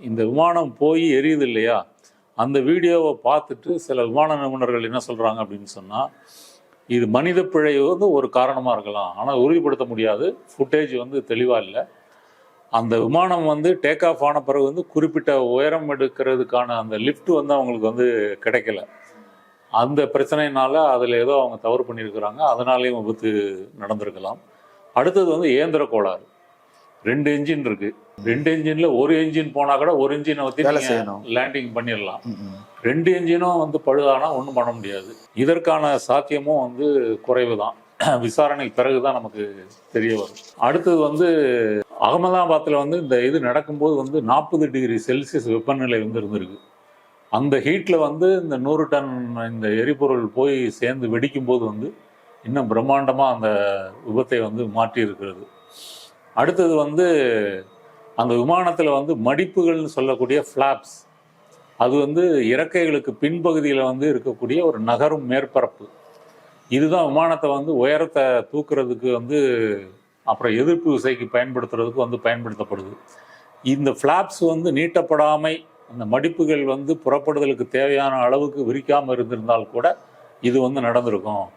இந்த விமானம் போய் எரியுது இல்லையா, அந்த வீடியோவை பார்த்துட்டு சில விமான நிபுணர்கள் என்ன சொல்கிறாங்க அப்படின்னு சொன்னால், இது மனித பிழை வந்து ஒரு காரணமாக இருக்கலாம், ஆனால் உறுதிப்படுத்த முடியாது, ஃபுட்டேஜ் வந்து தெளிவாக இல்லை. அந்த விமானம் வந்து டேக் ஆஃப் ஆன பிறகு வந்து குறிப்பிட்ட உயரம் எடுக்கிறதுக்கான அந்த லிஃப்ட் வந்து அவங்களுக்கு வந்து கிடைக்கல. அந்த பிரச்சனையினால அதில் ஏதோ அவங்க தவறு பண்ணியிருக்கிறாங்க, அதனாலேயும் விபத்து நடந்திருக்கலாம். அடுத்தது வந்து இயந்திர கோளாறு. 2 என்ஜின் இருக்குது, 2 என்ஜினில் ஒரு என்ஜின் போனால் கூட ஒரு என்ஜினை வச்சு லேண்டிங் பண்ணிடலாம். 2 என்ஜினும் வந்து பழுதானால் ஒன்றும் பண்ண முடியாது. இதற்கான சாத்தியமும் வந்து குறைவு தான், விசாரணைக்கு பிறகு தான் நமக்கு தெரிய வரும். அடுத்தது வந்து அகமதாபாத்தில் வந்து இந்த இது நடக்கும்போது வந்து 40 டிகிரி செல்சியஸ் வெப்பநிலை வந்து இருந்திருக்கு. அந்த ஹீட்டில் வந்து இந்த 100 டன் இந்த எரிபொருள் போய் சேர்ந்து வெடிக்கும்போது வந்து இன்னும் பிரம்மாண்டமாக அந்த விபத்தை வந்து மாற்றி இருக்கிறது. அடுத்தது வந்து அந்த விமானத்தில் வந்து மடிப்புகள்னு சொல்லக்கூடிய ஃப்ளாப்ஸ், அது வந்து இறக்கைகளுக்கு பின்பகுதியில் வந்து இருக்கக்கூடிய ஒரு நகரும் மேற்பரப்பு. இதுதான் விமானத்தை வந்து உயரத்தை தூக்குறதுக்கு வந்து அப்புறம் எதிர்ப்பு விசைக்கு பயன்படுத்துறதுக்கு வந்து பயன்படுத்தப்படுது. இந்த ஃப்ளாப்ஸ் வந்து நீட்டப்படாமை, அந்த மடிப்புகள் வந்து புறப்படுதலுக்கு தேவையான அளவுக்கு விரிக்காமல் இருந்திருந்தால் கூட இது வந்து நடந்திருக்கும்.